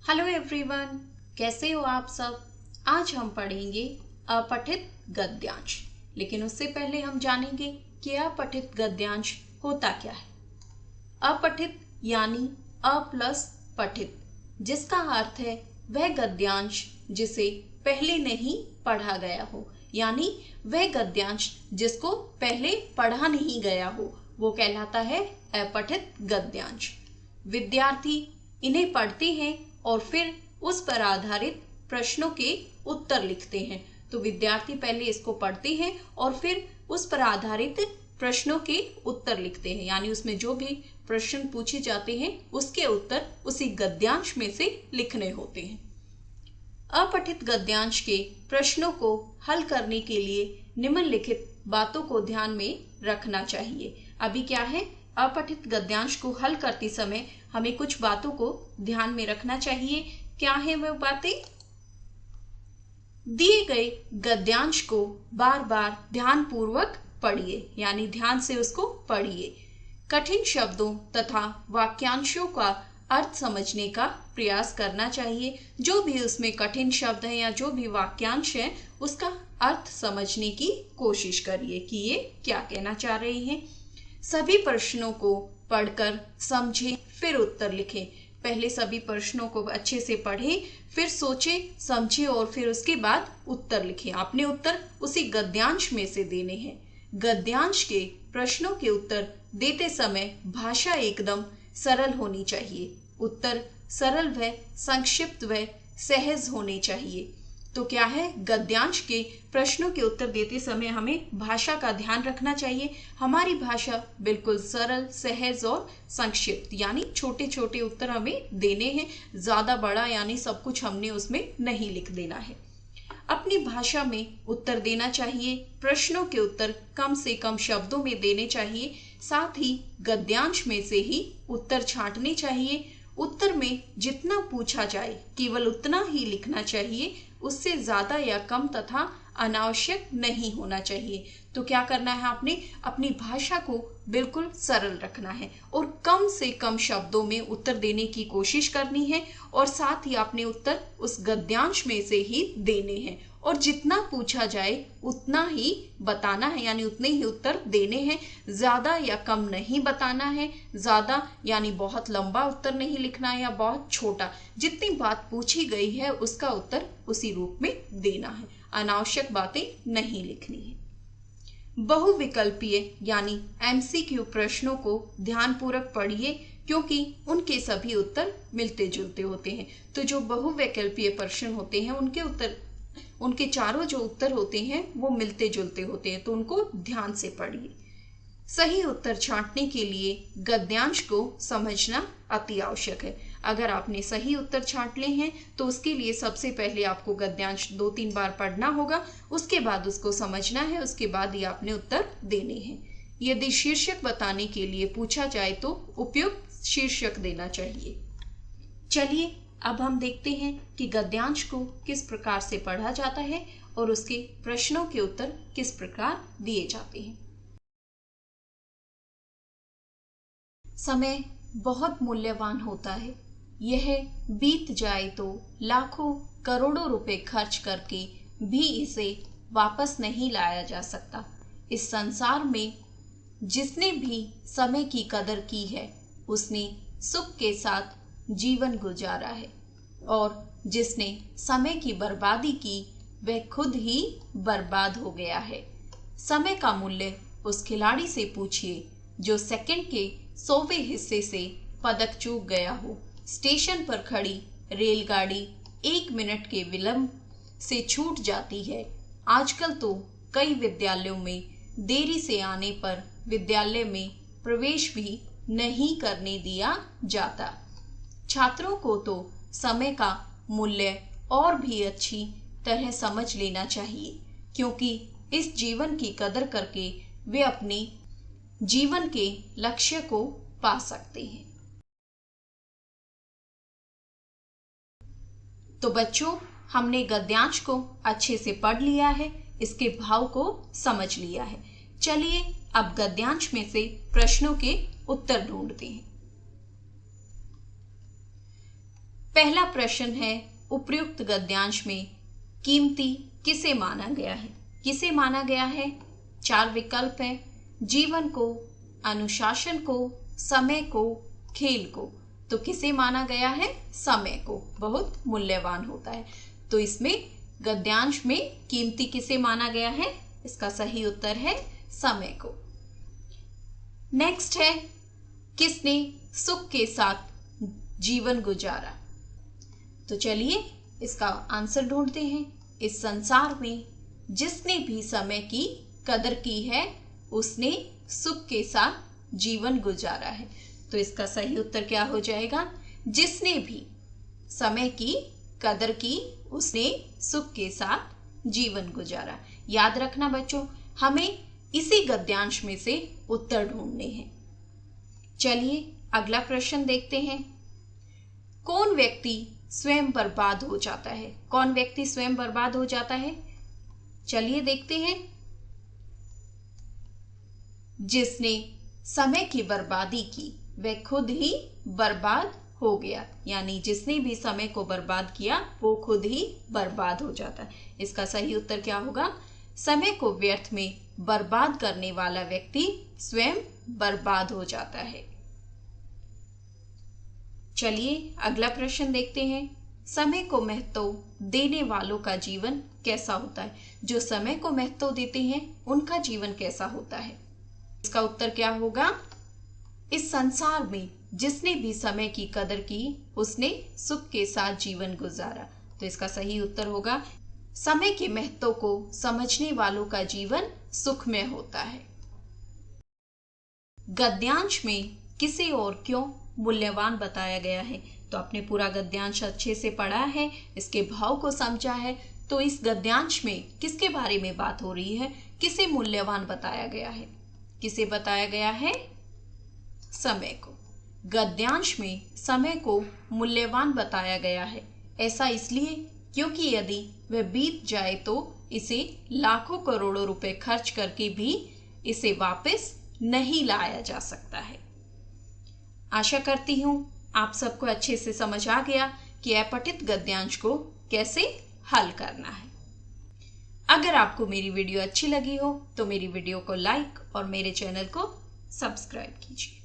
Hello everyone, कैसे हो आप सब। आज हम पढ़ेंगे अपठित गद्यांश। लेकिन उससे पहले हम जानेंगे कि अपठित गद्यांश होता क्या है। अपठित यानी अ प्लस पठित, जिसका अर्थ है वह गद्यांश जिसे पहले नहीं पढ़ा गया हो, यानी वह गद्यांश जिसको पहले पढ़ा नहीं गया हो वो कहलाता है अपठित गद्यांश। विद्यार्थी इन्हें पढ़ते हैं और फिर उस पर आधारित प्रश्नों के उत्तर लिखते हैं। तो विद्यार्थी पहले इसको पढ़ते हैं और फिर उस पर आधारित प्रश्नों के उत्तर लिखते हैं, यानी उसमें जो भी प्रश्न पूछे जाते हैं उसके उत्तर उसी गद्यांश में से लिखने होते हैं। अपठित गद्यांश के प्रश्नों को हल करने के लिए निम्नलिखित बातों को ध्यान में रखना चाहिए। अभी क्या है, अपठित गद्यांश को हल करते समय हमें कुछ बातों को ध्यान में रखना चाहिए। क्या है वह बातें? दिए गए गद्यांश को बार बार ध्यान पूर्वक पढ़िए, यानी ध्यान से उसको पढ़िए। कठिन शब्दों तथा वाक्यांशों का अर्थ समझने का प्रयास करना चाहिए। जो भी उसमें कठिन शब्द है या जो भी वाक्यांश है उसका अर्थ समझने की कोशिश करिए कि ये क्या कहना चाह रहे हैं। सभी प्रश्नों को पढ़कर समझें, फिर उत्तर लिखें। पहले सभी प्रश्नों को अच्छे से पढ़ें, फिर सोचें, समझें और फिर उसके बाद उत्तर लिखें। अपने उत्तर उसी गद्यांश में से देने हैं। गद्यांश के प्रश्नों के उत्तर देते समय भाषा एकदम सरल होनी चाहिए। उत्तर सरल व संक्षिप्त व सहज होने चाहिए। तो क्या है, गद्यांश के प्रश्नों के उत्तर देते समय हमें भाषा का ध्यान रखना चाहिए। हमारी भाषा बिल्कुल सरल, सहज और संक्षिप्त, यानी छोटे छोटे उत्तर हमें देने हैं। ज्यादा बड़ा यानी सब कुछ हमने उसमें नहीं लिख देना है। अपनी भाषा में उत्तर देना चाहिए। प्रश्नों के उत्तर कम से कम शब्दों में देने चाहिए। साथ ही गद्यांश में से ही उत्तर छांटने चाहिए। उत्तर में जितना पूछा जाए केवल उतना ही लिखना चाहिए, उससे ज्यादा या कम तथा अनावश्यक नहीं होना चाहिए। तो क्या करना है, आपने अपनी भाषा को बिल्कुल सरल रखना है और कम से कम शब्दों में उत्तर देने की कोशिश करनी है। और साथ ही आपने उत्तर उस गद्यांश में से ही देने हैं और जितना पूछा जाए उतना ही बताना है, यानी उतने ही उत्तर देने हैं। ज्यादा या कम नहीं बताना है। ज्यादा यानी बहुत लंबा उत्तर नहीं लिखना है या बहुत छोटा। जितनी बात पूछी गई है उसका उत्तर उसी रूप में देना है। अनावश्यक बातें नहीं लिखनी है। बहुविकल्पीय यानी एमसीक्यू प्रश्नों को ध्यानपूर्वक पढ़िए, क्योंकि उनके सभी उत्तर मिलते जुलते होते हैं। तो जो बहुविकल्पीय प्रश्न होते हैं उनके चारों जो उत्तर होते हैं वो मिलते जुलते होते हैं, तो उनको ध्यान से पढ़िए। सही उत्तर छांटने के लिए गद्यांश को समझना अति आवश्यक है। अगर आपने सही उत्तर छांट ले हैं तो उसके लिए सबसे पहले आपको गद्यांश 2-3 बार पढ़ना होगा, उसके बाद उसको समझना है, उसके बाद ही आपने उत्तर देने हैं। यदि शीर्षक बताने के लिए पूछा जाए तो उपयुक्त शीर्षक देना चाहिए। चलिए अब हम देखते हैं कि गद्यांश को किस प्रकार से पढ़ा जाता है और उसके प्रश्नों के उत्तर किस प्रकार दिए जाते हैं। समय बहुत मूल्यवान होता है। यह बीत जाए तो लाखों करोड़ों रुपए खर्च करके भी इसे वापस नहीं लाया जा सकता। इस संसार में जिसने भी समय की कदर की है उसने सुख के साथ जीवन गुजारा है, और जिसने समय की बर्बादी की वह खुद ही बर्बाद हो गया है। समय का मूल्य उस खिलाड़ी से पूछिए जो सेकंड के 100वें हिस्से से पदक चूक गया हो। स्टेशन पर खड़ी रेलगाड़ी 1 मिनट के विलंब से छूट जाती है। आजकल तो कई विद्यालयों में देरी से आने पर विद्यालय में प्रवेश भी नहीं करने दिया जाता। छात्रों को तो समय का मूल्य और भी अच्छी तरह समझ लेना चाहिए, क्योंकि इस जीवन की कदर करके वे अपने जीवन के लक्ष्य को पा सकते हैं। तो बच्चों, हमने गद्यांश को अच्छे से पढ़ लिया है, इसके भाव को समझ लिया है। चलिए अब गद्यांश में से प्रश्नों के उत्तर ढूंढते हैं। पहला प्रश्न है, उपर्युक्त गद्यांश में कीमती किसे माना गया है? किसे माना गया है? 4 विकल्प है, जीवन को, अनुशासन को, समय को, खेल को। तो किसे माना गया है? समय को बहुत मूल्यवान होता है। तो इसमें गद्यांश में कीमती किसे माना गया है? इसका सही उत्तर है समय को। नेक्स्ट है, किसने सुख के साथ जीवन गुजारा? तो चलिए इसका आंसर ढूंढते हैं। इस संसार में जिसने भी समय की कदर की है उसने सुख के साथ जीवन गुजारा है। तो इसका सही उत्तर क्या हो जाएगा? जिसने भी समय की कदर की उसने सुख के साथ जीवन गुजारा। याद रखना बच्चों, हमें इसी गद्यांश में से उत्तर ढूंढने हैं। चलिए अगला प्रश्न देखते हैं। कौन व्यक्ति स्वयं बर्बाद हो जाता है? कौन व्यक्ति स्वयं बर्बाद हो जाता है? चलिए देखते हैं। जिसने समय की बर्बादी की वह खुद ही बर्बाद हो गया, यानी जिसने भी समय को बर्बाद किया वो खुद ही बर्बाद हो जाता है। इसका सही उत्तर क्या होगा? समय को व्यर्थ में बर्बाद करने वाला व्यक्ति स्वयं बर्बाद हो जाता है। चलिए अगला प्रश्न देखते हैं। समय को महत्व देने वालों का जीवन कैसा होता है? जो समय को महत्व देते हैं उनका जीवन कैसा होता है? इसका उत्तर क्या होगा? इस संसार में जिसने भी समय की कदर की उसने सुख के साथ जीवन गुजारा। तो इसका सही उत्तर होगा, समय के महत्व को समझने वालों का जीवन सुखमय होता है। गद्यांश में किसे और क्यों मूल्यवान बताया गया है? तो आपने पूरा गद्यांश अच्छे से पढ़ा है, इसके भाव को समझा है। तो इस गद्यांश में किसके बारे में बात हो रही है? किसे मूल्यवान बताया गया है? किसे बताया गया है? समय को। गद्यांश में समय को मूल्यवान बताया गया है। ऐसा इसलिए क्योंकि यदि वह बीत जाए तो इसे लाखों करोड़ों रुपए खर्च करके भी इसे वापस नहीं लाया जा सकता है। आशा करती हूं आप सबको अच्छे से समझ आ गया कि अपठित गद्यांश को कैसे हल करना है। अगर आपको मेरी वीडियो अच्छी लगी हो तो मेरी वीडियो को लाइक और मेरे चैनल को सब्सक्राइब कीजिए।